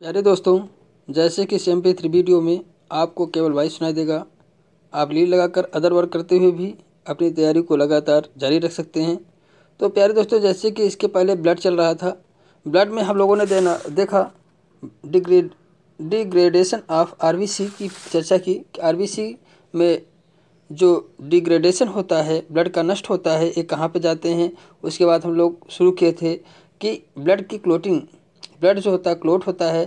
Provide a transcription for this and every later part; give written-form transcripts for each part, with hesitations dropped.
प्यारे दोस्तों, जैसे कि SMP3 वीडियो में आपको केवल वॉइस सुनाई देगा। आप लीड लगाकर अदर वर्क करते हुए भी अपनी तैयारी को लगातार जारी रख सकते हैं। तो प्यारे दोस्तों, जैसे कि इसके पहले ब्लड चल रहा था, ब्लड में हम लोगों ने देखा डिग्रेडेशन ऑफ RBC की चर्चा की। RBC में जो डिग्रेडेशन होता है, ब्लड का नष्ट होता है, ये कहाँ पे जाते हैं। उसके बाद हम लोग शुरू किए थे कि ब्लड की क्लोटिंग, ब्लड जो होता है क्लोट होता है,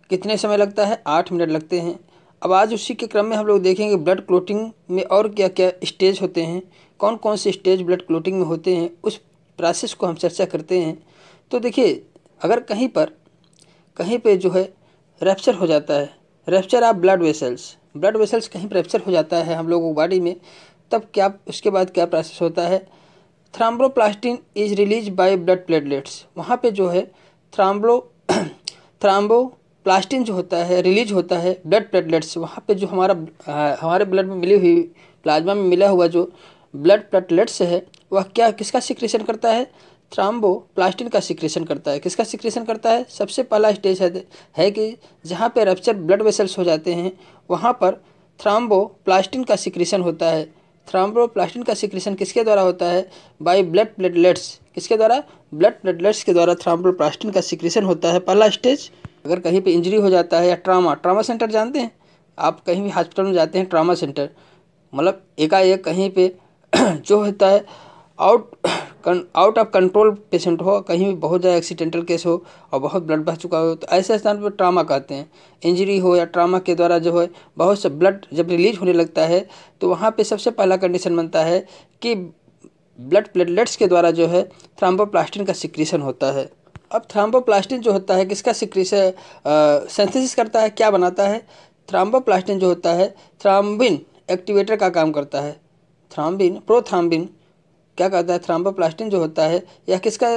कितने समय लगता है, 8 मिनट लगते हैं। अब आज उसी के क्रम में हम लोग देखेंगे ब्लड क्लोटिंग में और क्या क्या स्टेज होते हैं, कौन कौन से स्टेज ब्लड क्लोटिंग में होते हैं, उस प्रोसेस को हम चर्चा करते हैं। तो देखिए, अगर कहीं पे जो है रैप्चर हो जाता है, रैप्चर ऑफ ब्लड वेसल्स कहीं पर रैप्चर हो जाता है हम लोगों को बॉडी में, तब क्या, उसके बाद क्या प्रोसेस होता है, thromboplastin is release by blood platelets. वहाँ पे जो है थ्रोम्बोप्लास्टिन जो होता है रिलीज होता है ब्लड प्लेटलेट्स। वहाँ पे जो हमारे ब्लड में मिली हुई, प्लाज्मा में मिला हुआ जो ब्लड प्लेटलेट्स है, वह क्या किसका सिक्रेशन करता है, थ्रोम्बोप्लास्टिन का सिक्रेशन करता है। किसका सिक्रेशन करता है, सबसे पहला स्टेज है कि जहाँ पे रप्चर ब्लड वेसल्स हो जाते हैं वहाँ पर थ्रोम्बोप्लास्टिन का सिक्रेशन होता है। थ्रोम्बोप्लास्टिन का सिक्रेशन किसके द्वारा होता है, बाय ब्लड प्लेटलेट्स। किसके द्वारा, ब्लड प्लेटलेट्स के द्वारा थ्रोम्बोप्लास्टिन का सिक्रेशन होता है, पहला स्टेज। अगर कहीं पे इंजरी हो जाता है या ट्रामा सेंटर जानते हैं आप, कहीं भी हॉस्पिटल में जाते हैं, ट्रामा सेंटर मतलब एकाएक कहीं पे जो होता है आउट ऑफ कंट्रोल पेशेंट हो, कहीं भी बहुत ज़्यादा एक्सीडेंटल केस हो और बहुत ब्लड बह चुका हो, तो ऐसे स्थान पर ट्रामा कहते हैं। इंजरी हो या ट्रामा के द्वारा जो है बहुत से ब्लड जब रिलीज होने लगता है, तो वहाँ पे सबसे पहला कंडीशन बनता है कि ब्लड प्लेटलेट्स के द्वारा जो है थ्रोम्बोप्लास्टिन का सिक्रेशन होता है। अब थ्रोम्बोप्लास्टिन जो होता है किसका सिक्रेशन सिंथेसिस करता है, क्या बनाता है, थ्रोम्बोप्लास्टिन जो होता है थ्रोम्बिन एक्टिवेटर का काम करता है। प्रोथ्रोम्बिन क्या करता है, थ्रोम्बोप्लास्टिन जो होता है यह किसका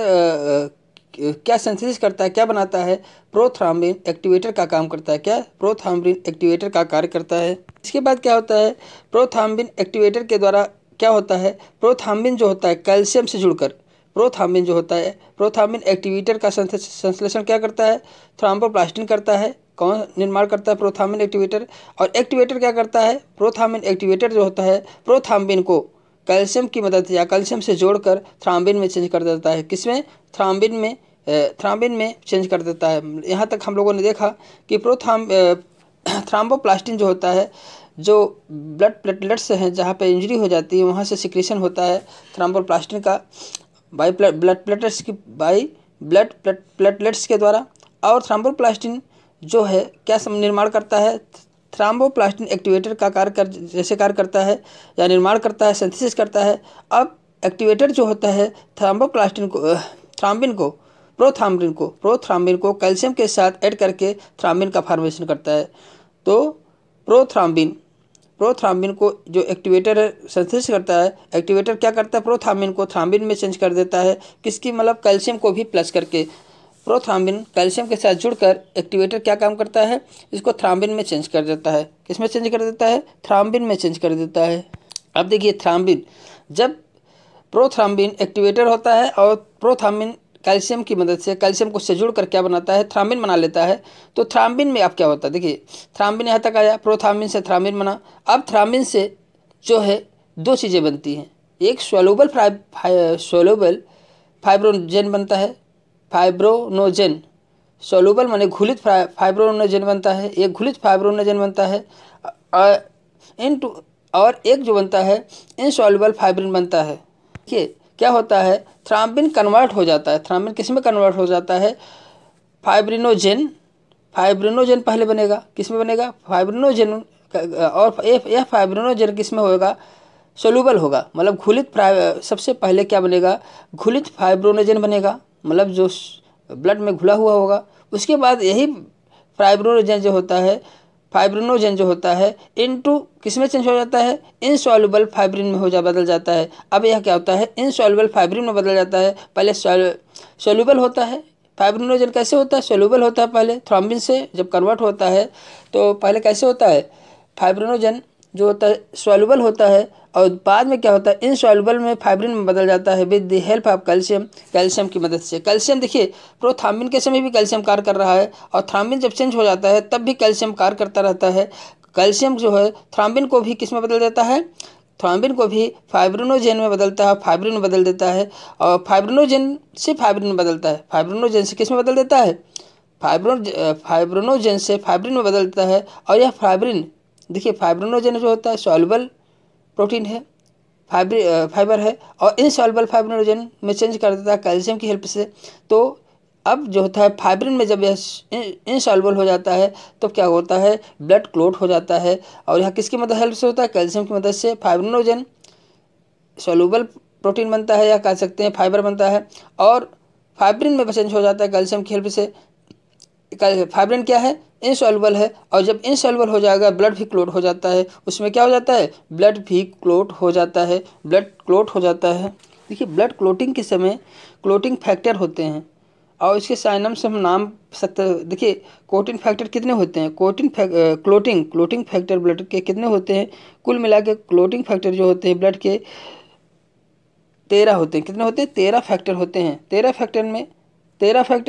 क्या सिंथेसिस करता है, क्या बनाता है, प्रोथ्रोम्बिन एक्टिवेटर का काम करता है। क्या, प्रोथ्रोम्बिन एक्टिवेटर का कार्य करता है। इसके बाद क्या होता है, प्रोथ्रोम्बिन एक्टिवेटर के द्वारा क्या होता है, प्रोथ्रोम्बिन जो होता है कैल्शियम से जुड़कर, प्रोथ्रोम्बिन जो होता है, प्रोथ्रोम्बिन एक्टिवेटर का संश्लेषण क्या करता है, थ्रोम्बोप्लास्टिन करता है। कौन निर्माण करता है, प्रोथ्रोम्बिन एक्टिवेटर। और एक्टिवेटर क्या करता है, प्रोथ्रोम्बिन एक्टिवेटर जो होता है प्रोथ्रोम्बिन को कैल्शियम की मदद या कैल्शियम से जोड़कर थ्रोम्बिन में चेंज कर देता है। किसमें, थ्रोम्बिन में चेंज कर देता है। यहाँ तक हम लोगों ने देखा कि थ्रोम्बोप्लास्टिन जो होता है, जो ब्लड प्लेटलेट्स हैं जहाँ पे इंजरी हो जाती है वहाँ से सिक्रेशन होता है थ्रोम्बोप्लास्टिन का बाई ब्लड प्लेटलेट्स के द्वारा। और थ्रोम्बोप्लास्टिन जो है क्या निर्माण करता है, थ्रोम्बोप्लास्टिन एक्टिवेटर का जैसे कार्य करता है या निर्माण करता है, सिंथेसिस करता है। अब एक्टिवेटर जो होता है प्रोथ्रोम्बिन को कैल्शियम के साथ ऐड करके थ्रोम्बिन का फॉर्मेशन करता है। तो प्रोथ्रोम्बिन को जो एक्टिवेटर सिंथेसिस करता है, एक्टिवेटर क्या करता है, प्रोथ्रोम्बिन को थ्रोम्बिन में चेंज कर देता है। किसकी, मतलब कैल्शियम को भी प्लस करके। प्रोथ्रोम्बिन कैल्शियम के साथ जुड़कर एक्टिवेटर क्या काम करता है, इसको थ्रोम्बिन में चेंज कर देता है। किसमें चेंज कर देता है, थ्रोम्बिन में चेंज कर देता है। अब देखिए, थ्रोम्बिन, जब प्रोथ्रोम्बिन एक्टिवेटर होता है और प्रोथ्रोम्बिन कैल्शियम की मदद से, कैल्शियम को से जुड़कर क्या बनाता है, थ्रोम्बिन बना लेता है। तो थ्रोम्बिन में अब क्या होता है, देखिए थ्रोम्बिन यहाँ तक आया, प्रोथ्रोम्बिन से थ्रोम्बिन बना। अब थ्रोम्बिन से जो है दो चीज़ें बनती हैं, एक सोलूबल फाइब्रोनोजन बनता है, फाइब्रोनोजन सोलूबल माने घुलित फाइब्रोनोजन बनता है, एक घुलित फाइब्रोनोजन बनता है। और एक जो बनता है इनसॉल्युबल फाइब्रिन बनता है। देखिए क्या होता है, थ्रोम्बिन कन्वर्ट हो जाता है, थ्रोम्बिन किस में कन्वर्ट हो जाता है, फाइब्रिनोजन पहले बनेगा, किस में बनेगा, फाइब्रिनोजन। और यह फाइब्रिनोजन किस में होगा, सोलूबल होगा, मतलब घुलित। सबसे पहले क्या बनेगा, घुलित फाइब्रोनोजन बनेगा, मतलब जो ब्लड में घुला हुआ होगा। उसके बाद यही फाइब्रोनोजन जो होता है इनटू किस में चेंज हो जाता है, इनसॉल्युबल फाइब्रिन में बदल जाता है। अब यह क्या होता है, इनसॉल्युबल फाइब्रिन में बदल जाता है। पहले सोल्यूबल होता है, फाइब्रिनोजन कैसे होता है, सोल्यूबल होता है। पहले थ्रोम्बिन से जब कन्वर्ट होता है तो पहले कैसे होता है, फाइब्रिनोजन जो होता है सोल्यूबल होता है और बाद में क्या होता है, इनसॉल्युबल में फाइब्रिन में बदल जाता है with the help of calcium, calcium की मदद से। कैल्शियम देखिए प्रोथ्राम्बिन के समय भी कैल्शियम कार्य कर रहा है, और थ्राम्बिन जब चेंज हो जाता है तब भी कैल्शियम कार्य करता रहता है। कैल्शियम जो है थ्राम्बिन को भी किस में बदल देता है, थ्राम्बिन को भी फाइब्रिनोजेन में बदलता है, फाइब्रिन में बदल देता है, और फाइब्रिनोजेन से फाइब्रिन में बदलता है, फाइब्रिनोजेन से किस में बदल देता है, फाइब्रिनोजेन से फाइब्रिन में बदल देता है। और यह फाइब्रिन देखिए, फाइब्रिनोजेन जो होता है सॉल्युबल प्रोटीन है, फाइबर है, और इनसॉल्युबल फाइब्रिनोजेन में चेंज कर देता है कैल्शियम की हेल्प से। तो अब जो होता है फाइब्रिन में जब यह इनसॉल्युबल हो जाता है तो क्या होता है, ब्लड क्लॉट हो जाता है, और यह किसकी मदद हेल्प से होता है, कैल्शियम की मदद से। फाइब्रिनोजेन सॉल्युबल प्रोटीन बनता है या कह सकते हैं फाइबर बनता है, और फाइब्रिन में चेंज हो जाता है कैल्शियम की हेल्प से। फाइब्रिन क्या है, इनसॉल्युबल है, और जब इनसॉल्युबल हो जाएगा ब्लड भी क्लॉट हो जाता है, उसमें क्या हो जाता है, ब्लड भी क्लॉट हो जाता है, ब्लड क्लॉट हो जाता है। देखिए ब्लड क्लॉटिंग के समय क्लॉटिंग फैक्टर होते हैं, और इसके साइनम्स हम नाम सकते हैं। देखिए क्लॉटिंग फैक्टर कितने होते हैं, क्लॉटिंग फैक्टर ब्लड के कितने होते हैं, कुल मिला के क्लॉटिंग फैक्टर जो होते हैं ब्लड के 13 होते हैं। कितने होते हैं, 13 फैक्टर होते हैं। 13 फैक्टर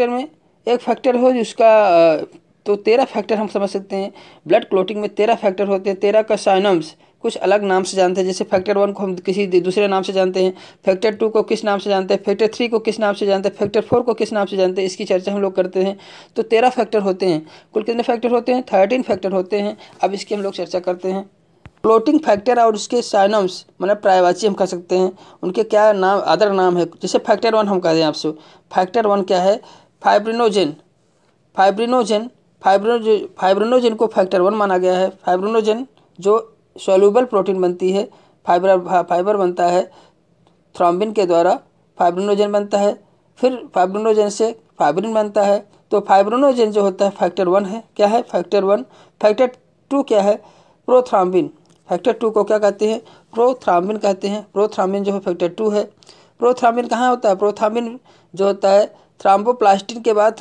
में एक फैक्टर हो जिसका तो 13 फैक्टर हम समझ सकते हैं। ब्लड क्लॉटिंग में 13 फैक्टर होते हैं। 13 का साइनम्स कुछ अलग नाम से जानते हैं, जैसे फैक्टर 1 को हम किसी दूसरे नाम से जानते हैं, फैक्टर 2 को किस नाम से जानते हैं, फैक्टर 3 को किस नाम से जानते हैं, फैक्टर 4 को किस नाम से जानते हैं, इसकी चर्चा हम लोग करते हैं। तो 13 फैक्टर होते हैं। कुल कितने फैक्टर होते हैं, 13 फैक्टर होते हैं। अब इसकी हम लोग चर्चा करते हैं। क्लॉटिंग फैक्टर और उसके साइनम्स मतलब पर्यायवाची हम कह सकते हैं, उनके क्या नाम, अदर नाम है। जैसे फैक्टर 1 हम कह दें आपसे, फैक्टर 1 क्या है, फाइब्रिनोजेन। फाइब्रिनोजेन को फैक्टर 1 माना गया है। फाइब्रिनोजेन जो सॉल्युबल प्रोटीन बनती है, फाइबर बनता है थ्रोम्बिन के द्वारा, फाइब्रिनोजेन बनता है, फिर फाइब्रिनोजेन से फाइब्रिन बनता है। तो फाइब्रिनोजेन जो होता है फैक्टर 1 है, क्या है, फैक्टर 1। फैक्टर 2 क्या है, प्रोथ्राम्बिन। फैक्टर 2 को क्या कहते हैं, प्रोथ्राम्बिन कहते हैं। प्रोथ्राम्बिन जो है फैक्टर 2 है। प्रोथ्राम्बिन कहाँ होता है, प्रोथ्राम्बिन जो होता है थ्राम्बोप्लास्टिन के बाद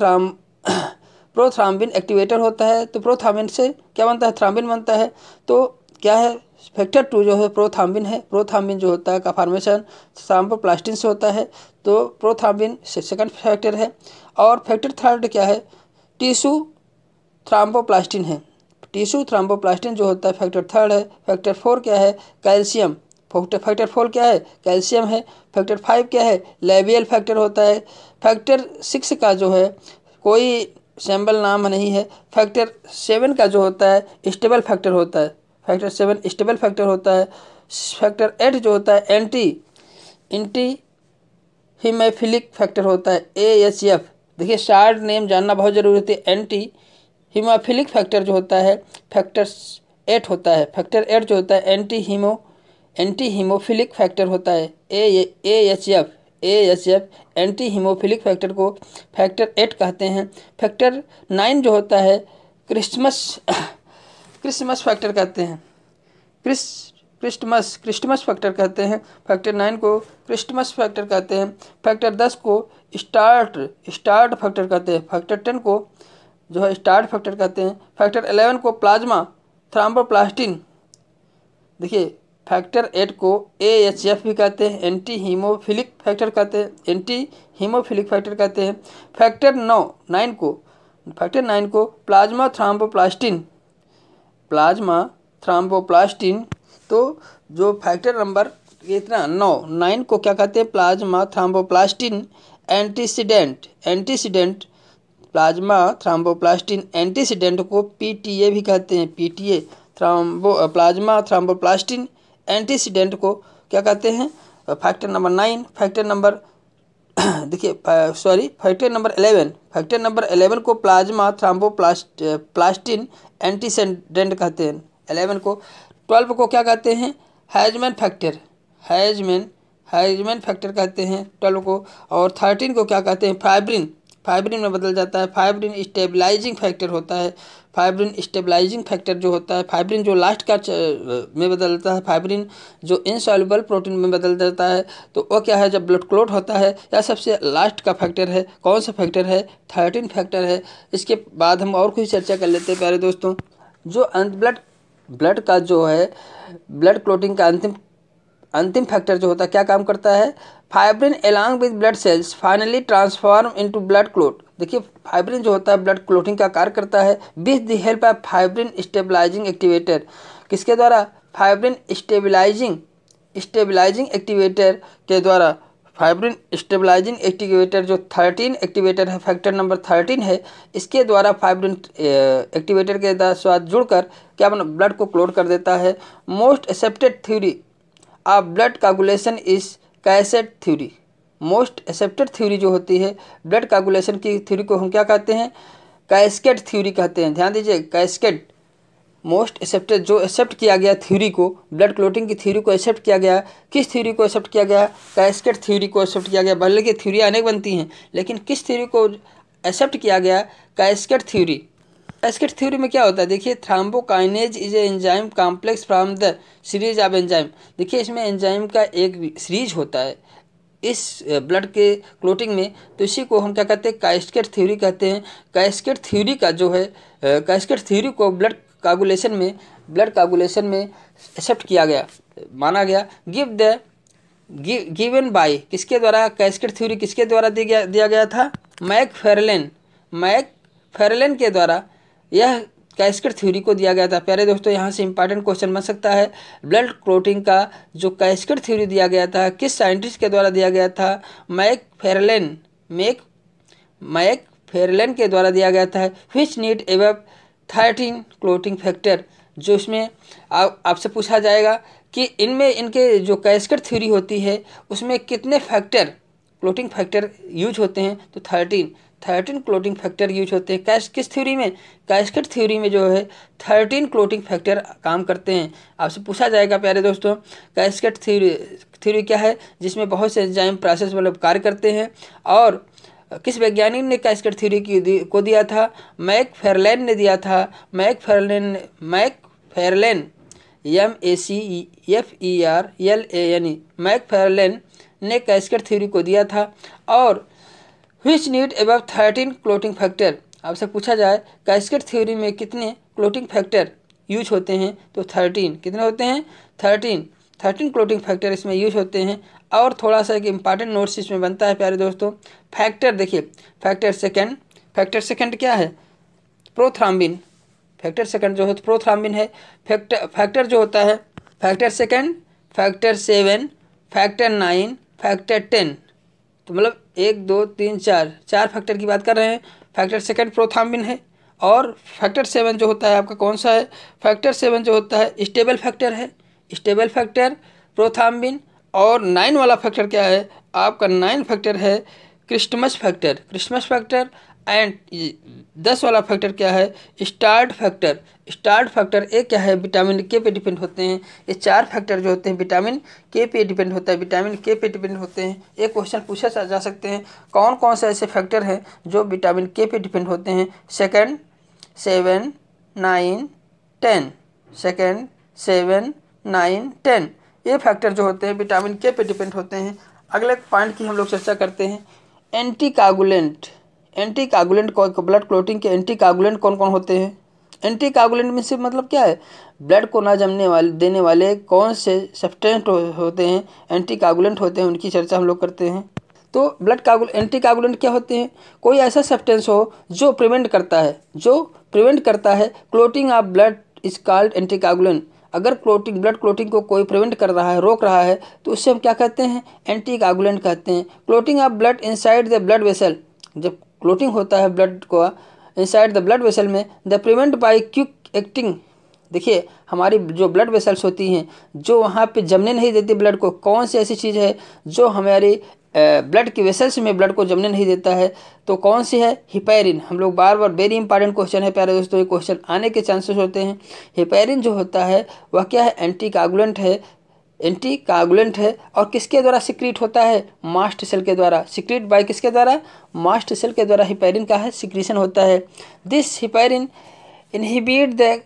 प्रोथ्राम्बिन एक्टिवेटर होता है। तो प्रोथ्राम्बिन से क्या बनता है, थ्राम्बिन बनता है। तो क्या है, फैक्टर 2 जो है प्रोथ्राम्बिन है। प्रोथ्राम्बिन जो होता है का फॉर्मेशन थ्राम्बोप्लास्टिन से होता है। तो प्रोथ्राम्बिन सेकंड फैक्टर है। और फैक्टर 3 क्या है, टिश्यू थ्राम्बोप्लास्टिन है। टिश्यू थ्राम्बोप्लास्टिन जो होता है फैक्टर 3 है। फैक्टर 4 क्या है, कैल्शियम। फैक्टर 4 क्या है, कैल्शियम है। फैक्टर 5 क्या है, लेबियल फैक्टर होता है। फैक्टर 6 का जो है कोई सैम्बल नाम नहीं है। फैक्टर 7 का जो होता है स्टेबल फैक्टर होता है। फैक्टर 7 स्टेबल फैक्टर होता है। फैक्टर 8 जो होता है एंटी हीमोफिलिक फैक्टर होता है, AHF। देखिए शार्ट नेम जानना बहुत जरूरी होती है। एंटी हीमोफिलिक फैक्टर जो होता है फैक्टर 8 होता है। फैक्टर 8 जो होता है एंटी हीमोफिलिक फैक्टर होता है, AHF। एंटी हीमोफिलिक फैक्टर को फैक्टर 8 कहते हैं। फैक्टर 9 जो होता है क्रिस्टमस फैक्टर कहते हैं। क्रिस्टमस फैक्टर कहते हैं। फैक्टर 9 को क्रिस्टमस फैक्टर कहते हैं। फैक्टर 10 को स्टार्ट फैक्टर कहते हैं। फैक्टर 10 को जो है स्टार्ट फैक्टर कहते हैं। फैक्टर 11 को प्लाज्मा थ्राम्बोप्लास्टिन। देखिए फैक्टर 8 को AHF भी कहते हैं, एंटी हीमोफिलिक फैक्टर कहते हैं। फैक्टर 9 को प्लाज्मा थ्राम्बोप्लास्टिन। तो जो फैक्टर नंबर इतना 9 को क्या कहते हैं, plasma thromboplastin antecedent. Plasma thromboplastin antecedent को PTA भी कहते हैं। PTA प्लाज्मा थ्राम्बोप्लास्टिन एंटीसीडेंट को क्या कहते हैं, factor number 9। Factor number factor number 11 को प्लाज्मा थ्राम्बोप्लास्टिन एंटीसीडेंट कहते हैं 11 को। 12 को क्या कहते हैं, हैजमैन फैक्टर कहते हैं 12 को। और 13 को क्या कहते हैं, फाइब्रिन में बदल जाता है। फाइब्रिन स्टेबलाइजिंग फैक्टर होता है। फाइब्रिन स्टेबलाइजिंग फैक्टर जो होता है, फाइब्रिन जो लास्ट का में बदलता है, फाइब्रिन जो इनसॉल्युबल प्रोटीन में बदल जाता है। तो वो क्या है, जब ब्लड क्लॉट होता है या सबसे लास्ट का फैक्टर है। कौन सा फैक्टर है, 13 फैक्टर है। इसके बाद हम और कुछ चर्चा कर लेते हैं प्यारे दोस्तों। जो ब्लड का जो है ब्लड क्लॉटिंग का अंतिम अंतिम फैक्टर जो होता है क्या काम करता है, fibrin along with blood cells finally transform into blood clot. देखिए फाइब्रिन जो होता है ब्लड क्लोटिंग का कार्य करता है with the help of fibrin stabilizing activator. किसके द्वारा, फाइब्रिन स्टेबलाइजिंग एक्टिवेटर के द्वारा। फाइब्रिन स्टेबलाइजिंग एक्टिवेटर जो 13 एक्टिवेटर है, फैक्टर नंबर 13 है, इसके द्वारा फाइब्रिन एक्टिवेटर के साथ जुड़कर क्या बना, ब्लड को क्लोट कर देता है। Most accepted theory of blood coagulation is cassette theory. Most accepted theory जो होती है ब्लड कोगुलेशन की थ्योरी को हम क्या कहते हैं, कैस्केड थ्योरी कहते हैं। ध्यान दीजिए, कैस्केड मोस्ट एक्सेप्टेड, जो एक्सेप्ट किया गया थ्योरी को, ब्लड क्लोटिंग की थ्योरी को एक्सेप्ट किया गया। किस थ्योरी को एक्सेप्ट किया गया, कैस्केड थ्योरी को एक्सेप्ट किया गया। भले की थ्योरी अनेक बनती हैं लेकिन किस थ्योरी को एक्सेप्ट किया गया, कैस्केड थ्योरी। कैस्केड थ्योरी में क्या होता है, देखिए thrombokinase is a enzyme complex from the series of enzyme. देखिए इसमें एंजाइम का एक सीरीज होता है इस ब्लड के क्लोटिंग में, तो इसी को हम क्या कहते हैं, कैस्केड थ्योरी कहते हैं। कैस्केड थ्योरी का जो है, कैस्केड थ्योरी को ब्लड कोगुलेशन में एक्सेप्ट किया गया, माना गया। गिवन बाय, किसके द्वारा, कैस्केड थ्योरी किसके द्वारा दिया गया था, मैकफेरलेन के द्वारा यह कैस्केड थ्योरी को दिया गया था। प्यारे दोस्तों, यहाँ से इंपॉर्टेंट क्वेश्चन बन सकता है, ब्लड क्लोटिंग का जो कैस्केड थ्योरी दिया गया था किस साइंटिस्ट के द्वारा दिया गया था, मैकफेरलेन के द्वारा दिया गया था। Which need above 13 clotting factor, जो इसमें आपसे पूछा जाएगा कि इनमें इनके जो कैस्केड थ्योरी होती है उसमें कितने फैक्टर, क्लोटिंग फैक्टर यूज होते हैं, तो 13 क्लोटिंग फैक्टर यूज होते हैं। किस थ्योरी में, कैस्केड थ्योरी में जो है 13 क्लोटिंग फैक्टर काम करते हैं। आपसे पूछा जाएगा प्यारे दोस्तों, कैस्केड थ्योरी क्या है, जिसमें बहुत से एंजाइम प्रोसेस मतलब कार्य करते हैं, और किस वैज्ञानिक ने कैस्केड थ्योरी को दिया था, मैकफेरलेन ने दिया था। मैकफेरलेन MECFERLANE मैकफेरलेन ने कैस्केड थ्योरी को दिया था। और which need above 13 clotting factor, आपसे पूछा जाए कैस्केड थ्योरी में कितने क्लोटिंग फैक्टर यूज होते हैं, तो 13। कितने होते हैं, 13 क्लोटिंग फैक्टर इसमें यूज होते हैं। और थोड़ा सा एक इम्पॉर्टेंट नोट्स इसमें बनता है प्यारे दोस्तों, फैक्टर देखिए, फैक्टर सेकंड क्या है, प्रोथ्राम्बिन। फैक्टर सेकंड जो है प्रोथ्राम्बिन है। फैक्टर जो होता है, factor second, factor 7, factor 9, factor 10, तो मतलब 1 2 3 4 फैक्टर की बात कर रहे हैं। फैक्टर सेकंड प्रोथ्राम्बिन है। और फैक्टर 7 जो होता है आपका कौन सा है, फैक्टर 7 जो होता है स्टेबल फैक्टर है, स्टेबल फैक्टर प्रोथ्राम्बिन। और 9 वाला फैक्टर क्या है, आपका 9 फैक्टर है क्रिस्टमस फैक्टर। एंड 10 वाला फैक्टर क्या है, स्टार्ट फैक्टर एक क्या है, विटामिन के पे डिपेंड होते हैं। ये 4 फैक्टर जो होते हैं विटामिन के पे डिपेंड होते हैं। एक क्वेश्चन पूछा जा सकते हैं, कौन कौन से ऐसे फैक्टर हैं जो विटामिन के पे डिपेंड होते हैं, 2, 7, 9, 10, 2, 7, 9, 10 ये फैक्टर जो होते हैं विटामिन के पे डिपेंड होते हैं। अगले पॉइंट की हम लोग चर्चा करते हैं, एंटीकागुलेंट ब्लड क्लोटिंग के एंटीकागुलेंट कौन कौन होते हैं। एंटीकागुलेंट में से मतलब क्या है, ब्लड को ना जमने देने वाले कौन से सब्सटेंस होते हैं, एंटीकागुलेंट होते हैं, उनकी चर्चा हम लोग करते हैं। तो एंटीकागुलेंट क्या होते हैं, कोई ऐसा सब्सटेंस हो जो प्रिवेंट करता है clotting of blood is called anticoagulant. अगर ब्लड क्लोटिंग को कोई प्रिवेंट कर रहा है, रोक रहा है, तो उससे हम क्या कहते हैं, एंटीकागुलेंट कहते हैं। Clotting of blood inside the blood vessel, जब क्लोटिंग होता है ब्लड को इनसाइड द ब्लड वेसल में, the prevent by quick acting. देखिए हमारी जो ब्लड वेसल्स होती हैं जो वहाँ पे जमने नहीं देती ब्लड को, कौन सी ऐसी चीज़ है जो हमारी ब्लड की वेसल्स में ब्लड को जमने नहीं देता है, तो कौन सी है, हिपैरिन। हम लोग बार वेरी इंपॉर्टेंट क्वेश्चन है प्यारे दोस्तों, ये क्वेश्चन आने के चांसेस होते हैं। हिपैरिन जो होता है वह क्या है, एंटीकागुलेंट है। और किसके द्वारा सिक्रीट होता है, मास्ट सेल के द्वारा। सिक्रीट बाय किसके द्वारा, मास्ट सेल के द्वारा हिपैरिन का है सिक्रीशन होता है। This heparin inhibit the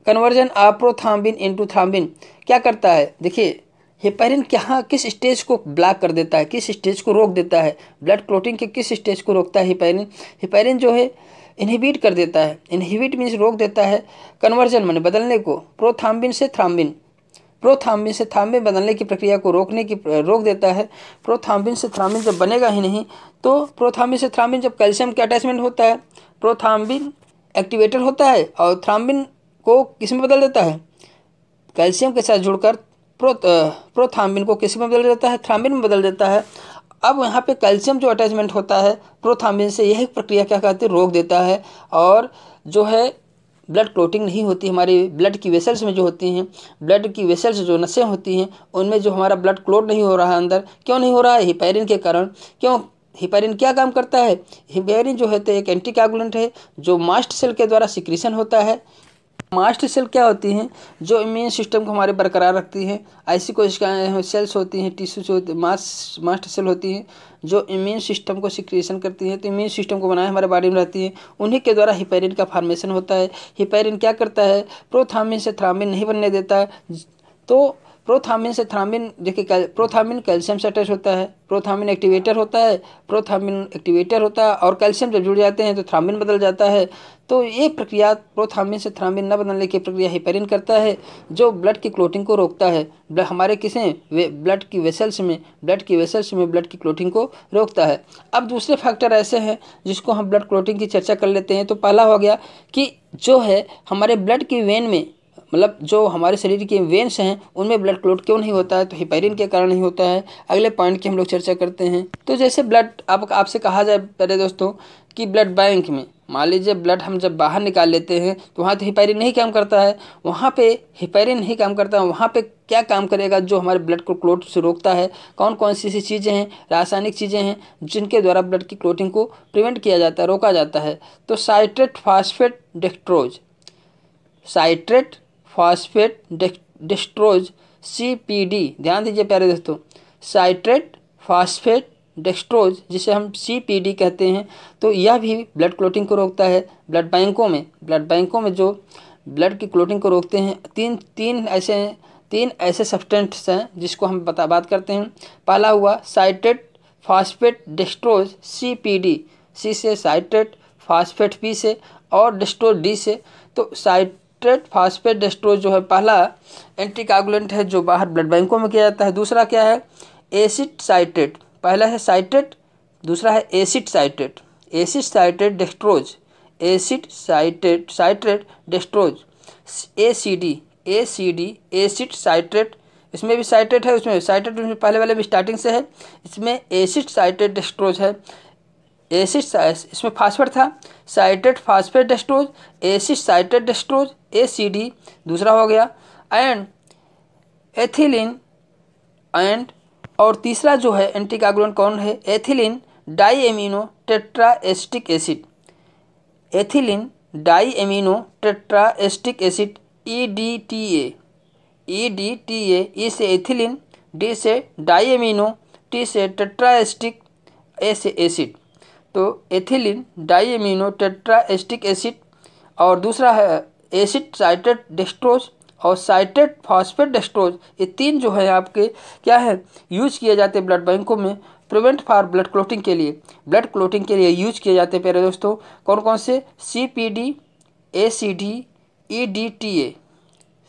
conversion of prothrombin into thrombin. क्या करता है, देखिए हिपैरिन किस स्टेज को ब्लॉक कर देता है, किस स्टेज को रोक देता है, ब्लड क्लोटिंग के किस स्टेज को रोकता है हिपैरिन जो है इनहिबिट कर देता है। इनहिबिट मीन्स रोक देता है, कन्वर्जन माने बदलने को, प्रोथ्राम्बिन से थ्राम्बिन। प्रोथ्राम्बिन से थ्राम्बिन बदलने की प्रक्रिया को रोक देता है। प्रोथ्राम्बिन से थ्राम्बिन जब बनेगा ही नहीं, तो प्रोथ्राम्बिन से थ्राम्बिन जब कैल्शियम का अटैचमेंट होता है, प्रोथ्राम्बिन एक्टिवेटर होता है और थ्राम्बिन को किस में बदल देता है, कैल्शियम के साथ जुड़कर प्रोथ्राम्बिन को किस में बदल देता है, थ्राम्बिन में बदल देता है। अब यहाँ पे कैल्शियम जो अटैचमेंट होता है प्रोथ्राम्बिन से, यही प्रक्रिया क्या कहते हैं, रोक देता है और जो है ब्लड क्लोटिंग नहीं होती। हमारी ब्लड की वेसल्स में जो होती हैं, ब्लड की वेसल्स जो नसें होती हैं, उनमें जो हमारा ब्लड क्लोट नहीं हो रहा है अंदर, क्यों नहीं हो रहा है, हिपैरिन के कारण। क्यों, हिपैरिन क्या काम करता है, हिपैरिन जो है तो एक एंटीकोगुलेंट है जो मास्ट सेल के द्वारा सिक्रीशन होता है। मास्ट सेल क्या होती हैं, जो इम्यून सिस्टम को हमारे बरकरार रखती हैं। ऐसी कोशिकाएं सेल्स होती हैं, टिश्यूज होती, मास्ट सेल होती हैं जो इम्यून सिस्टम को सिक्रीशन करती हैं, तो इम्यून सिस्टम को बनाए हमारे बॉडी में रहती हैं। उन्हीं के द्वारा हिपैरिन का फॉर्मेशन होता है। हिपैरिन क्या करता है, प्रोथ्राम्बिन से थ्राम्बिन नहीं बनने देता है। तो प्रोथ्राम्बिन से थ्राम्बिन, देखिए प्रोथ्राम्बिन कैल्शियम से अटैच होता है, प्रोथ्राम्बिन एक्टिवेटर होता है, प्रोथ्राम्बिन एक्टिवेटर होता है और कैल्शियम जब जुड़ जाते हैं तो थ्राम्बिन बदल जाता है। तो ये प्रक्रिया प्रोथ्राम्बिन से थ्राम्बिन न बदलने की प्रक्रिया हिपैरिन करता है, जो ब्लड की क्लोटिंग को रोकता है। हमारे ब्लड की वेसल्स में ब्लड की क्लोटिंग को रोकता है। अब दूसरे फैक्टर ऐसे हैं जिसको हम ब्लड क्लोटिंग की चर्चा कर लेते हैं। तो पहला हो गया कि जो है हमारे ब्लड की वेन में, मतलब जो हमारे शरीर के वेन्स हैं उनमें ब्लड क्लोट क्यों नहीं होता है, तो हिपैरिन के कारण नहीं होता है। अगले पॉइंट की हम लोग चर्चा करते हैं। तो जैसे ब्लड, आपसे कहा जाए पहले दोस्तों कि ब्लड बैंक में मान लीजिए ब्लड हम जब बाहर निकाल लेते हैं तो वहाँ तो हिपैरिन नहीं काम करता है, वहाँ पे हिपैरिन नहीं काम करता है। वहाँ पे क्या काम करेगा, जो हमारे ब्लड को क्लोट से रोकता है। कौन कौन सी ऐसी चीज़ें हैं, रासायनिक चीज़ें हैं जिनके द्वारा ब्लड की क्लोटिंग को प्रिवेंट किया जाता है, रोका जाता है। तो citrate phosphate dextrose, citrate phosphate dextrose CPD, ध्यान दीजिए प्यारे दोस्तों, साइट्रेट फॉस्फेट डेक्स्ट्रोज जिसे हम CPD कहते हैं, तो यह भी ब्लड क्लोटिंग को रोकता है। ब्लड बैंकों में जो ब्लड की क्लोटिंग को रोकते हैं, तीन ऐसे सब्सटेंस हैं जिसको हम बात करते हैं। पहला हुआ citrate phosphate dextrose CPD, C से साइट्रेट, फॉस्फेट P से और डेक्स्ट्रोज D से। तो साइट्रेट फॉस्फेट डेक्स्ट्रोज जो है पहला एंटीकोगुलेंट है जो बाहर ब्लड बैंकों में किया जाता है। दूसरा क्या है, एसिड साइट्रेट, पहला है साइट्रेट, दूसरा है acid citrate, acid citrate dextrose, acid citrate dextrose ACD, acid citrate, इसमें भी साइट्रेट है, उसमें साइट्रेट उसमें पहले वाले में स्टार्टिंग से है, इसमें एसिड साइट्रेट डेक्स्ट्रोज है। इसमें फास्फेट था, citrate phosphate dextrose, acid citrate dextrose ACD दूसरा हो गया, एंड एथिलीन, एंड और तीसरा जो है एंटीकोगुलेंट कौन है, ethylene diamino tetraacetic acid, ethylene diamino tetraacetic acid EDTA, E से एथिलीन, D से डाईएमिनो, T से टेट्राएस्टिक, A से एसिड। तो एथिलीन डाईएमिनो टेट्राएस्टिक एसिड और दूसरा है एसिड साइट्रेट डेक्स्ट्रोज और साइट्रेट फॉस्फेट डेक्स्ट्रोज, ये तीन जो है आपके क्या है, यूज किए जाते हैं ब्लड बैंकों में प्रिवेंट फॉर ब्लड क्लोटिंग के लिए। ब्लड क्लोटिंग के लिए यूज किए जाते हैं प्यारे दोस्तों। कौन कौन से, CPD, ACD, EDTA।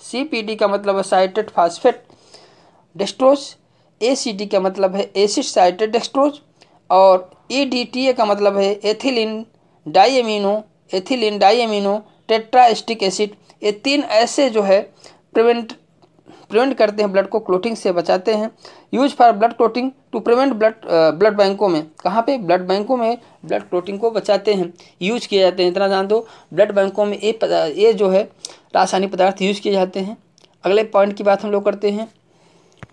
CPD का मतलब है साइट्रेट फॉस्फेट डेक्स्ट्रोज, ACD का मतलब है एसिड साइट्रेट डेक्स्ट्रोज और EDTA का मतलब है एथिलीन डाईएमिनो टेट्राएस्टिक एसिड। ये तीन ऐसे जो है प्रिवेंट करते हैं, ब्लड को क्लोटिंग से बचाते हैं। Use for blood clotting to prevent blood बैंकों में, कहाँ पे, ब्लड बैंकों में ब्लड क्लोटिंग को बचाते हैं, यूज किए जाते हैं। इतना जान दो, ब्लड बैंकों में ये जो है रासायनिक पदार्थ यूज किए जाते हैं। अगले पॉइंट की बात हम लोग करते हैं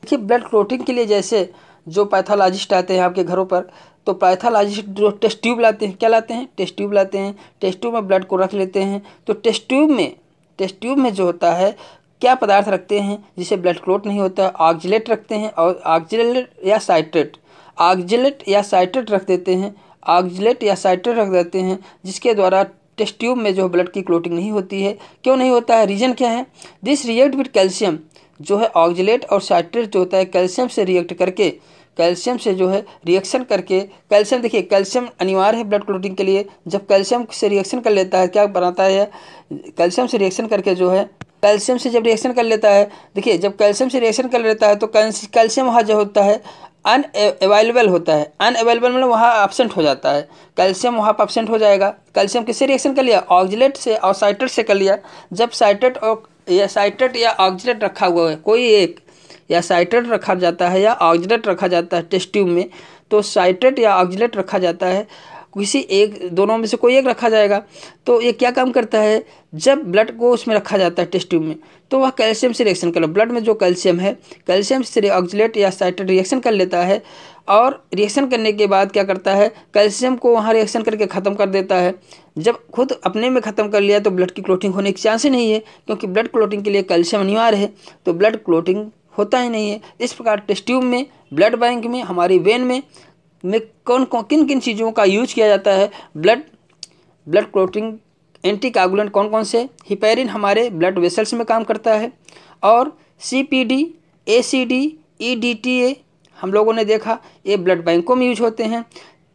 कि ब्लड क्लोटिंग के लिए जैसे जो पैथोलॉजिस्ट आते हैं आपके घरों पर, तो पैथोलॉजिस्ट जो टेस्ट ट्यूब लाते हैं, क्या लाते हैं, टेस्ट ट्यूब लाते हैं। टेस्ट ट्यूब में ब्लड को रख लेते हैं। तो टेस्ट ट्यूब में जो होता है क्या पदार्थ रखते हैं जिसे ब्लड क्लोट नहीं होता है, ऑक्जेलेट रखते हैं और ऑक्जेलेट या साइट्रेट रख देते हैं, ऑक्जेलेट या साइट्रेट रख देते हैं, जिसके द्वारा टेस्ट ट्यूब में जो ब्लड की क्लोटिंग नहीं होती है। क्यों नहीं होता है, रीजन क्या है, दिस रिएक्ट विद कैल्शियम, जो है ऑक्जेलेट और साइट्रेट जो होता है कैल्शियम से रिएक्ट करके, कैल्शियम से जो है रिएक्शन करके, कैल्शियम देखिए कैल्शियम अनिवार्य है ब्लड क्लोटिंग के लिए। जब कैल्शियम से रिएक्शन कर लेता है क्या बनाता है, कैल्शियम से रिएक्शन करके जो है कैल्शियम से जब रिएक्शन कर लेता है, देखिए जब कैल्शियम से रिएक्शन कर लेता है तो कैल्शियम वहाँ जो होता है अनअवेलेबल होता है। अनअवेलेबल मतलब वहाँ एब्सेंट हो जाता है, कैल्शियम वहाँ पर एब्सेंट हो जाएगा। कैल्शियम किससे रिएक्शन कर लिया? ऑक्जिलेट से और साइट्रेट से कर लिया। जब साइट्रेट या ऑक्जिलेट रखा हुआ है, कोई एक या साइट्रेट रखा जाता है या ऑक्जिलेट रखा जाता है टेस्ट ट्यूब में, तो साइट्रेट या ऑक्जिलेट रखा जाता है, किसी एक दोनों में से कोई एक रखा जाएगा। तो ये क्या काम करता है? जब ब्लड को उसमें रखा जाता है टेस्ट ट्यूब में, तो वह कैल्शियम से रिएक्शन कर, ब्लड में जो कैल्शियम है, कैल्शियम से ऑक्जिलेट या साइट्रेट रिएक्शन कर लेता है, और रिएक्शन करने के बाद क्या करता है? कैल्शियम को वहाँ रिएक्शन करके ख़त्म कर देता है। जब खुद अपने में ख़त्म कर लिया तो ब्लड की क्लोटिंग होने की चांस ही नहीं है, क्योंकि ब्लड क्लोटिंग के लिए कैल्शियम अनिवार्य है, तो ब्लड क्लोटिंग होता ही नहीं है। इस प्रकार टेस्ट ट्यूब में, ब्लड बैंक में, हमारी वेन में किन किन चीज़ों का यूज किया जाता है? ब्लड क्लोटिंग एंटी कोगुलेंट कौन कौन से? हिपैरिन हमारे ब्लड वेसल्स में काम करता है, और CPD, ACD, EDTA हम लोगों ने देखा, ये ब्लड बैंकों में यूज होते हैं।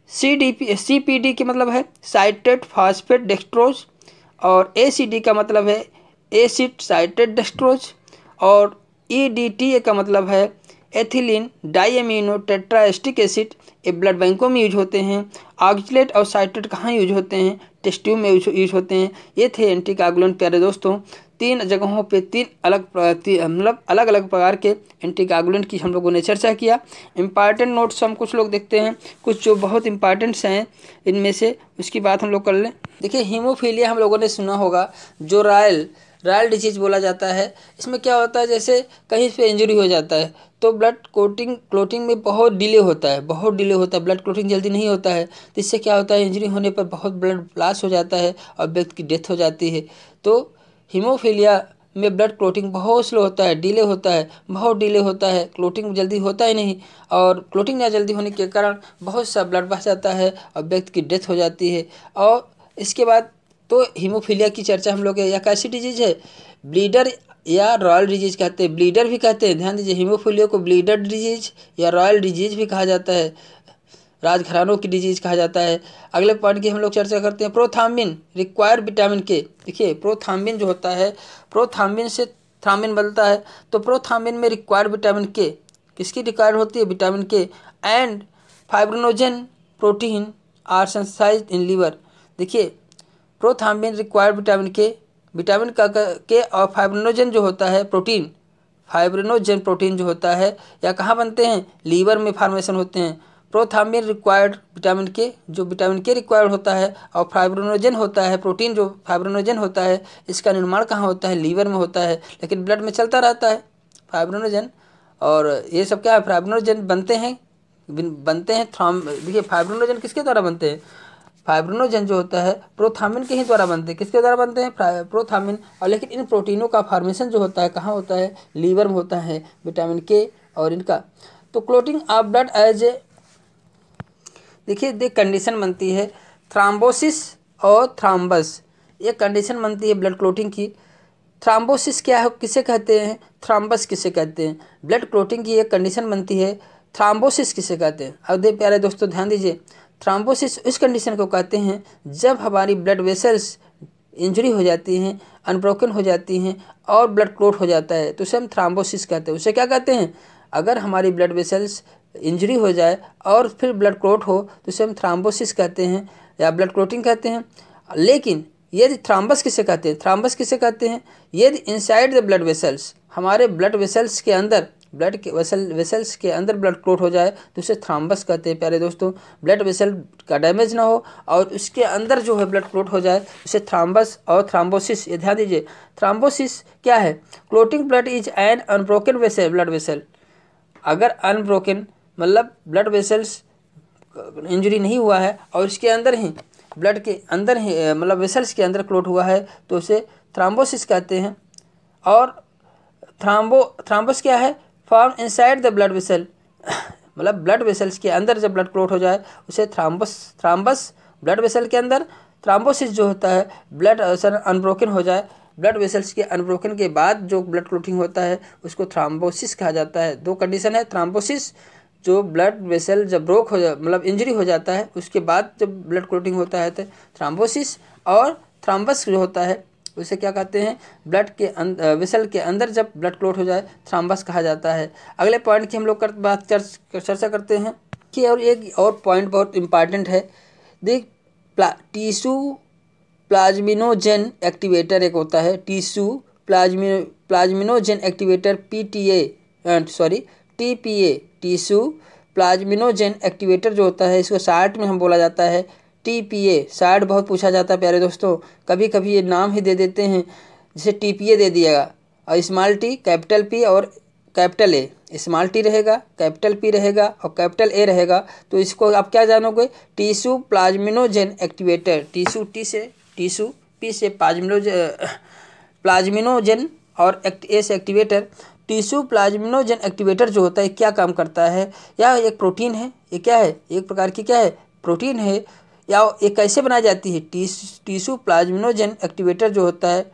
CPD के मतलब है साइट्रेट फॉस्फेट डेक्सट्रोज, और ACD का मतलब है एसिड साइट्रेट डेक्सट्रोज, और EDTA का मतलब है एथिलीन डाइएमिनो टेट्राएस्टिक एसिड। ये ब्लड बैंकों में यूज होते हैं। ऑक्जिलेट और साइट्रेट कहाँ यूज होते हैं? टेस्ट ट्यूब में यूज होते हैं। ये थे एंटी कोगुलेंट प्यारे दोस्तों। 3 जगहों पे 3 मतलब अलग अलग प्रकार के एंटी कोगुलेंट की हम लोगों ने चर्चा किया। इम्पॉर्टेंट नोट्स हम कुछ लोग देखते हैं, कुछ जो बहुत इंपॉर्टेंट्स हैं इनमें से, उसकी बात हम लोग कर लें। देखिए हीमोफीलिया हम लोगों ने सुना होगा, जो रॉयल डिजीज बोला जाता है। इसमें क्या होता है? जैसे कहीं पे इंजरी हो जाता है तो ब्लड क्लोटिंग में बहुत डिले होता है, ब्लड क्लोटिंग जल्दी नहीं होता है। तो इससे क्या होता है? इंजरी होने पर बहुत ब्लड लॉस हो जाता है और व्यक्ति की डेथ हो जाती है। तो हीमोफीलिया में ब्लड क्लोटिंग बहुत स्लो होता है, बहुत डिले होता है, क्लोटिंग जल्दी होता ही नहीं, और क्लोटिंग ना जल्दी होने के कारण बहुत सा ब्लड बह जाता है और व्यक्ति की डेथ हो जाती है। और इसके बाद तो हीमोफीलिया की चर्चा हम लोग, या कैसी डिजीज है? ब्लीडर या रॉयल डिजीज कहते हैं, ब्लीडर भी कहते हैं। ध्यान दीजिए, हीमोफीलिया को ब्लीडर डिजीज या रॉयल डिजीज भी कहा जाता है, राजघरानों की डिजीज कहा जाता है। अगले पॉइंट की हम लोग चर्चा करते हैं, प्रोथाम्बिन रिक्वायर्ड विटामिन के। देखिए प्रोथाम्बिन जो होता है, प्रोथाम्बिन से थाम्बिन बनता है, तो प्रोथाम्बिन में रिक्वायर्ड विटामिन के, किसकी रिक्वायर्ड होती है? Vitamin K. And fibrinogen protein are synthesized in liver. देखिए प्रोथाम्बिन रिक्वायर्ड विटामिन के और फाइब्रिनोजन जो होता है प्रोटीन, फाइब्रिनोजन प्रोटीन जो होता है, या कहाँ बनते हैं? लीवर में फॉर्मेशन होते हैं। प्रोथाम्बिन रिक्वायर्ड विटामिन के, जो विटामिन के रिक्वायर्ड होता है, और फाइब्रिनोजन होता है प्रोटीन, जो फाइब्रिनोजन होता है, इसका निर्माण कहाँ होता है? लीवर में होता है, लेकिन ब्लड में चलता रहता है फाइब्रिनोजन। और ये सब क्या है? फाइब्रिनोजन बनते हैं देखिए फाइब्रिनोजन किसके द्वारा बनते हैं? फाइब्रिनोजन जो होता है प्रोथाम्बिन के ही द्वारा बनते हैं। किसके द्वारा बनते हैं? प्रोथाम्बिन। और लेकिन इन प्रोटीनों का फॉर्मेशन जो होता है कहाँ होता है? लीवर में होता है, विटामिन के और इनका। तो clotting of blood as a, देखिए कंडीशन बनती है थ्राम्बोसिस और थ्राम्बस, ये कंडीशन बनती है ब्लड क्लोटिंग की। थ्राम्बोसिस क्या है, किसे कहते हैं? थ्राम्बस किसे कहते हैं? ब्लड क्लोटिंग की एक कंडीशन बनती है। थ्राम्बोसिस किसे कहते हैं? अब देखिए प्यारे दोस्तों ध्यान दीजिए, थ्राम्बोसिस इस कंडीशन को कहते हैं जब हमारी ब्लड वेसल्स इंजरी हो जाती हैं, अनब्रोकन हो जाती हैं और ब्लड क्लोट हो जाता है, तो उसे हम थ्राम्बोसिस कहते हैं। उसे क्या कहते हैं? अगर हमारी ब्लड वेसल्स इंजरी हो जाए और फिर ब्लड क्लोट हो तो उसे हम थ्राम्बोसिस कहते हैं या ब्लड क्लोटिंग कहते हैं। लेकिन यदि थ्राम्बस किसे कहते हैं? यदि इनसाइड द ब्लड वेसल्स, हमारे ब्लड वेसल्स के अंदर, ब्लड के वेसल्स के अंदर ब्लड क्लोट हो जाए तो उसे थ्राम्बस कहते हैं। प्यारे दोस्तों, ब्लड वेसल का डैमेज ना हो और उसके अंदर जो है ब्लड क्लोट हो जाए उसे थ्राम्बस और थ्राम्बोसिस, ये ध्यान दीजिए। थ्राम्बोसिस क्या है? Clotting blood is an unbroken blood vessel. अगर अनब्रोकन मतलब ब्लड वेसल्स इंजरी नहीं हुआ है और इसके अंदर ही, ब्लड के अंदर ही मतलब वेसल्स के अंदर क्लोट हुआ है तो उसे थ्राम्बोसिस कहते हैं। और थ्राम्बस क्या है? Form inside the blood vessel, मतलब ब्लड वेसल्स के अंदर जब ब्लड क्लोट हो जाए उसे थ्राम्बस ब्लड वेसल के अंदर। थ्राम्बोसिस जो होता है ब्लड अनब्रोकन हो जाए, ब्लड वेसल्स के अनब्रोकन के बाद जो ब्लड क्लोटिंग होता है उसको थ्राम्बोसिस कहा जाता है। 2 कंडीशन है, थ्राम्बोसिस जो ब्लड वेसल जब ब्रोक हो जाए मतलब इंजरी हो जाता है उसके बाद जब ब्लड क्लोटिंग होता है तो थ्राम्बोसिस, और थ्राम्बस जो होता है उसे क्या कहते हैं, ब्लड के वेसल के अंदर जब ब्लड क्लॉट हो जाए थ्रम्बस कहा जाता है। अगले पॉइंट की हम लोग चर्चा करते हैं कि और एक और पॉइंट बहुत इम्पॉर्टेंट है। देख, टिश्यू प्लाज्मिनोजेन एक्टिवेटर एक होता है, tissue plasminogen activator TPA, tissue plasminogen activator जो होता है, इसको शॉर्ट में हम बोला जाता है TPA। शॉर्ट बहुत पूछा जाता है प्यारे दोस्तों, कभी कभी ये नाम ही दे देते हैं, जैसे TPA दे दिएगा, और स्मॉल टी, कैपिटल P और कैपिटल A, स्मॉल टी रहेगा, कैपिटल P रहेगा और कैपिटल A रहेगा। तो इसको आप क्या जानोगे, tissue plasminogen activator, tissue P से प्लाज्मिनोजेन और A से एक्टिवेटर। टिश्यू प्लाज्मिनोजेन एक्टिवेटर जो होता है क्या काम करता है, या एक प्रोटीन है, ये क्या है, एक प्रकार की क्या है, प्रोटीन है, या ये कैसे बनाई जाती है, टिश्यू प्लाज्मिनोजेन एक्टिवेटर जो होता है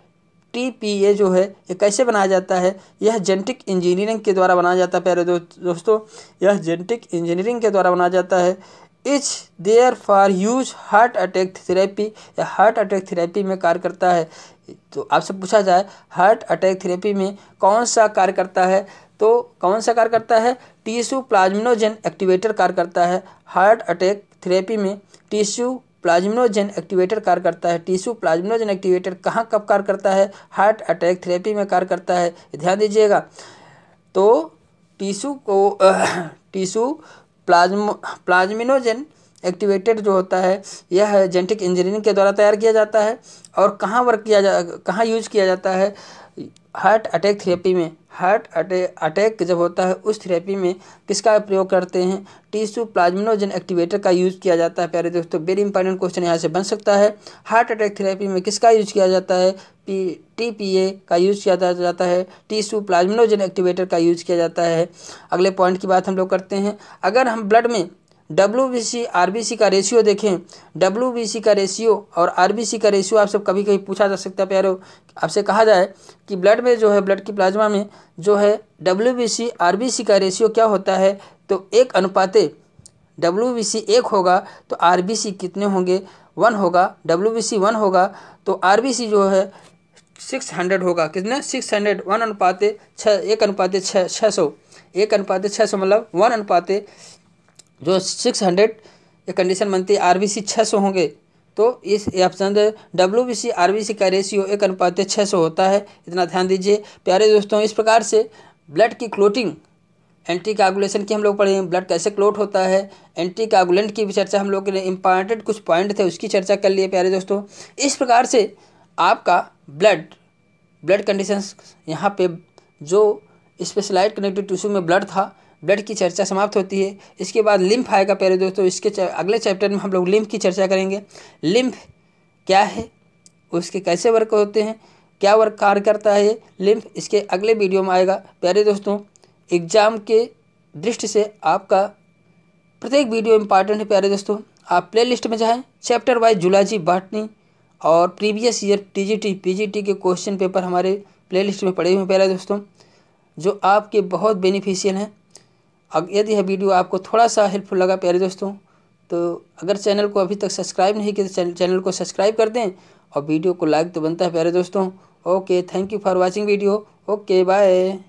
TPA जो है, ये कैसे बनाया जाता है, यह जेनेटिक इंजीनियरिंग के द्वारा बनाया जाता है प्यारे दोस्तों, यह जेनेटिक इंजीनियरिंग के द्वारा बनाया जाता है। Each therefore use heart attack therapy, या हार्ट अटैक थेरेपी में कार्य करता है। तो आपसे पूछा जाए हार्ट अटैक थेरेपी में कौन सा कार्य करता है, तो कौन सा कार्य करता है, टिश्यू प्लाज्मिनोजेन एक्टिवेटर कार्य करता है। हार्ट अटैक थेरेपी में टिश्यू प्लाज्मिनोजेन एक्टिवेटर कार्य करता है। टिश्यू प्लाज्मिनोजेन एक्टिवेटर कहाँ कब कार्य करता है, हार्ट अटैक थेरेपी में कार्य करता है, ध्यान दीजिएगा। तो टिश्यू प्लाज्मिनोजेन एक्टिवेटेड जो होता है यह जेनेटिक इंजीनियरिंग के द्वारा तैयार किया जाता है। और कहाँ यूज किया जाता है, हार्ट अटैक थेरेपी में। हार्ट अटैक जब होता है उस थेरेपी में किसका प्रयोग करते हैं, टिश्यू प्लाज्मिनोजेन एक्टिवेटर का यूज किया जाता है प्यारे दोस्तों। वेरी इंपॉर्टेंट क्वेश्चन यहाँ से बन सकता है। हार्ट अटैक थेरेपी में किसका यूज किया जाता है, TPA का यूज किया जाता है, टिश्यू प्लाज्मिनोजेन एक्टिवेटर का यूज किया जाता है। अगले पॉइंट की बात हम लोग करते हैं। अगर हम ब्लड में WBC RBC का रेशियो देखें, WBC का रेशियो और RBC का रेशियो आपसे कभी कभी पूछा जा सकता है प्यारो, आपसे कहा जाए कि ब्लड में जो है, ब्लड की प्लाज्मा में जो है WBC RBC का रेशियो क्या होता है, तो 1:, WBC 1 होगा तो RBC कितने होंगे, 1 होगा। WBC 1 होगा तो RBC जो है 600 होगा, कितने, 600, 1:6, 1:600, 1:600 मतलब 1 जो 600, ये कंडीशन बनती है RBC 600 होंगे। तो इस ऑप्शन WBC RBC का रेशियो 1:600 होता है, इतना ध्यान दीजिए प्यारे दोस्तों। इस प्रकार से ब्लड की क्लोटिंग, एंटी कोगुलेशन की हम लोग पढ़े, ब्लड कैसे क्लोट होता है, एंटी कोगुलेंट की भी चर्चा हम लोग ने, इंपॉर्टेंट कुछ पॉइंट थे उसकी चर्चा कर लिए प्यारे दोस्तों। इस प्रकार से आपका ब्लड कंडीशंस यहाँ पे जो स्पेशलाइज्ड कनेक्टिव टिश्यू में ब्लड था, ब्लड की चर्चा समाप्त होती है। इसके बाद लिम्फ आएगा प्यारे दोस्तों, इसके अगले चैप्टर में हम लोग लिम्फ की चर्चा करेंगे। लिम्फ क्या है, उसके कैसे वर्क होते हैं, क्या वर्क कार्य करता है ये लिम्फ, इसके अगले वीडियो में आएगा प्यारे दोस्तों। एग्जाम के दृष्टि से आपका प्रत्येक वीडियो इंपॉर्टेंट है प्यारे दोस्तों। आप प्लेलिस्ट में जाएँ, चैप्टर वाइज जूलॉजी, बॉटनी और प्रीवियस ईयर TGT PGT के क्वेश्चन पेपर हमारे प्लेलिस्ट में पड़े हुए हैं प्यारे दोस्तों, जो आपके बहुत बेनिफिशियल हैं। यदि यह वीडियो आपको थोड़ा सा हेल्पफुल लगा प्यारे दोस्तों, तो अगर चैनल को अभी तक सब्सक्राइब नहीं किया तो चैनल को सब्सक्राइब कर दें, और वीडियो को लाइक तो बनता है प्यारे दोस्तों। Okay, thank you for watching video. Okay, bye.